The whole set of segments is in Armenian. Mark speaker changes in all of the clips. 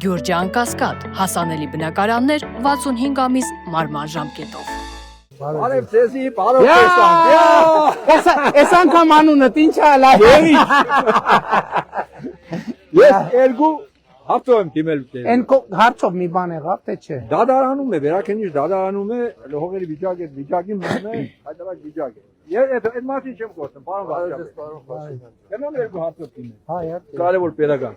Speaker 1: Գյուրջան Կասկադ, հասանելի բնակարաններ 65 ամիս մարման ժամկետով։
Speaker 2: Բարև ձեզի, բարև տեսանք։
Speaker 3: Այս անգամ անունդ ինչ է լավ։
Speaker 2: Ես երկու հացով եմ դիմել ձեզ։
Speaker 3: Այն հարցով մի բան եղավ, թե չէ։
Speaker 2: Դադարանում է, վերաքնիչ դադարանում է, հողերի վիճակի մնում է, հայտարարակ վիճակ է։ Ես այդ մասին չեմ խոսում, պարոն Վարդապետ։ Գնամ երկու հացով դիմել։
Speaker 3: Հա,
Speaker 2: կարևոր պետական։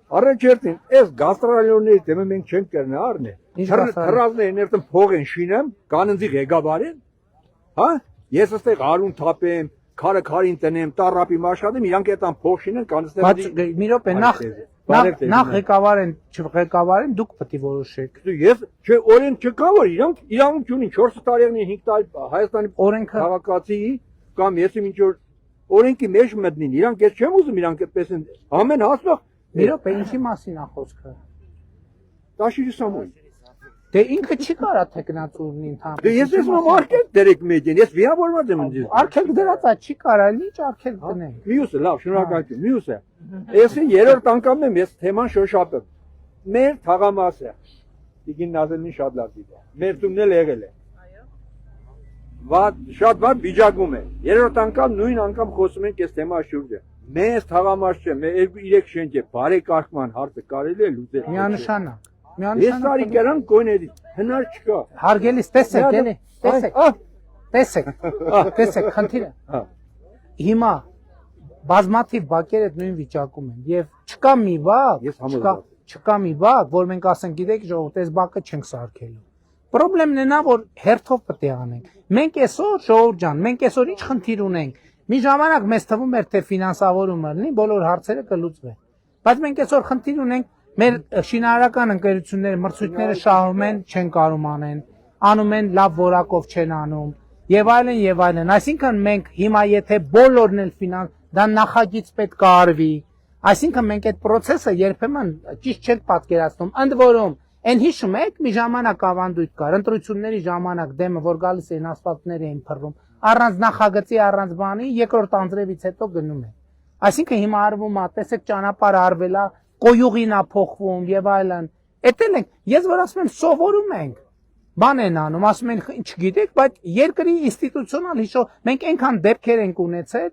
Speaker 2: Առաջերտին, այս գաստրոլիոների դեմը մենք չենք կրնա առնե։ Թռազներն երբ փող են շինեմ, կաննձի ղեկավարին, հա? Ես այստեղ արուն թափեմ, քարը քարին տնեմ, տառապի մաշկատեմ, իրանք այդան փող շինեն, կանստեղ։
Speaker 3: Բայց մի րոպե, նախ ղեկավարեն, չղեկավարեն, դուք պետք է որոշեք։
Speaker 2: Ես չէ, օրենք չկա, որ իրանք ունին 4 տարիների 5 տարի Հայաստանի
Speaker 3: օրենքը
Speaker 2: քաղաքացի կամ եսի ինչ որ օրենքի մեջ մտնին, իրանք ես չեմ ուզում իրանք այդպես են ամեն հասնող
Speaker 3: մի րոպե, ինչի մասին է խոսքը։
Speaker 2: Տաշիրի Սամոյ։
Speaker 3: Դե ինքը չի կարա թեկնած ուրնի ընդհանրապես։
Speaker 2: Դե ես ես արկել դերեք մեջ են, ես վիավորված եմ ինձ։
Speaker 3: Արկել դրած է, չի կարա, ինչ արկել դնենք։
Speaker 2: Մյուսը, լավ, շնորհակալություն, մյուսը։ Ես 3-րդ անգամն եմ ես թեման շոշափեմ։ Մեր թաղամասը Տիկին Նազելին շատ լավ դիտա։ Մեր տունն էլ եղել է։ Շատ վատ վիճակում է։ 3-րդ անգամ նույն անգամ խոսում ենք այս թեմա շուրջը։ Մեզ թաղամաս չէ, մեր 2-3 շենք է, բարեկարգման հարցը կարելի է լուծել։
Speaker 3: Միանշանակ։
Speaker 2: Ես տարի կերան կոյների, հնար չկա։
Speaker 3: Հարգելիս, տեսեք, էլի, տեսեք, խնդիրը։ Հիմա բազմաթիվ բակեր այդ նույն վիճակում են եւ չկա մի բակ, որ մենք ասենք, գիտեք, ժողովուրդ, այս բակը չենք սարքելու։ Պրոբլեմն է նա, որ հերթով պետք է անենք։ Մենք այսօր, ժողովուրդ ջան, մենք այսօր ինչ խնդիր ունենք։ Մի ժամանակ մեզ թվում էր, թե ֆինանսավորումը լինի, բոլոր հարցերը կլուծվեն։ Բայց մենք այսօր խնդիր ունենք, մեր շինարարական ընկերությունները մրցույթները շահում են, չեն կարում անեն, անում են լավ որակով չեն անում, եւ այլն։ Այսինքն մենք հիմա եթե բոլորն էլ դա նախագիծ պետք է արվի, այսինքն մենք այդ process-ը երբեմն ճիշտ չենք պատկերացնում։ Ընդ որում, այն հիշում եք, մի ժամանակ ավանդույթ կար, ընտրությունների ժամանակ դեմը որ գալիս էին ասֆալտներ էին փռում, առանց նախագծի, առանց բանի, երկրորդ անձրևից հետո գնում են։ Այսինքն հիմա արվում է, տեսեք ճանապարհը արվել է, կոյուղին է փոխվում եւ այլն։ Էդել ենք, ես որ ասում եմ, սովորում ենք։ Բան են անում, ասում են, չգիտեք, բայց երկրի ինստիտուցիոնալ հիշով մենք այնքան դեպքեր ենք ունեցել,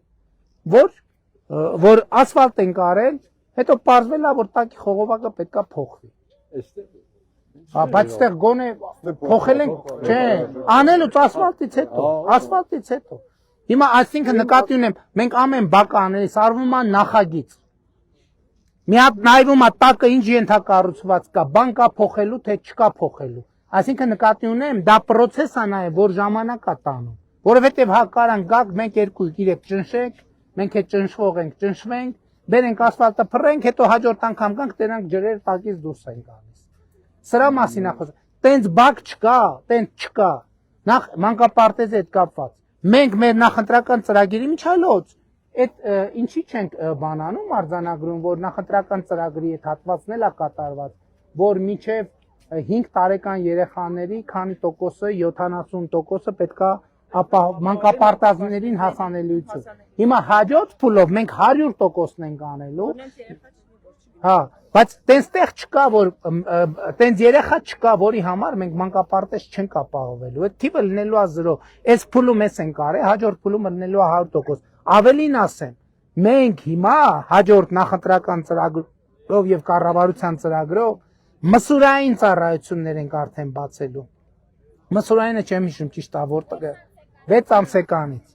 Speaker 3: որ ասֆալտ ենք արել, հետո պարզվել է, որ տակի խողովակը պետքա փոխվի։ Բայց այդտեղ գոնե փոխել ենք, չէ, անելուց ասֆալտից հետո։ Հիմա այսինքն նկատի ունեմ, մենք ամեն բակ անելիս արվում է նախագիծ։ Մի հատ նայվում է տակը ինչ ենթակառուցված կա, բան կա փոխելու, թե չկա փոխելու։ Այսինքն նկատի ունեմ, դա process է նաև, որ ժամանակ է տանում։ Որովհետև հակարան գաք, մենք 2-3 ճնշենք, մենք այդ ճնշվող ենք, ճնշվենք, բերենք ասֆալտը փռենք, հետո հաջորդ անգամ գանք, տենանք ջրեր տակից դուրս են գալիս։ Սրա մասին է խոսքը։ Տենց բակ չկա, տենց չկա։ Նախ մանկապարտեզի հետ կապված։ Մենք մեր նախընտրական ծրագիրի միջալոց այդ ինչի չենք բանանում արձանագրում, որ նախընտրական ծրագրի այդ հատվածն էլ է կատարված, որ մինչև 5 տարեկան երեխաների քանի տոկոսը 70% պետքա մանկապարտեզներին հասանելիություն։ Հիմա հաջորդ փուլով մենք 100%-ն ենք անելու։ Հա, բայց տենստեղ չկա, որ տենց երեխա չկա, որի համար մենք մանկապարտեզ չենք ապահովելու։ Այդ թիվը լինելու է 0։ Այս փուլում ես ենք արել, հաջորդ փուլում լինելու է 100%։ Ավելին ասեմ, մենք հիմա հաջորդ նախընտրական ծրագրով եւ կառավարության ծրագրով մսուրային ծառայություններ ենք արդեն բացելու։ Մսուրայինը չեմ հիշում ճիշտ է որտեղ 6 ամսեկանից։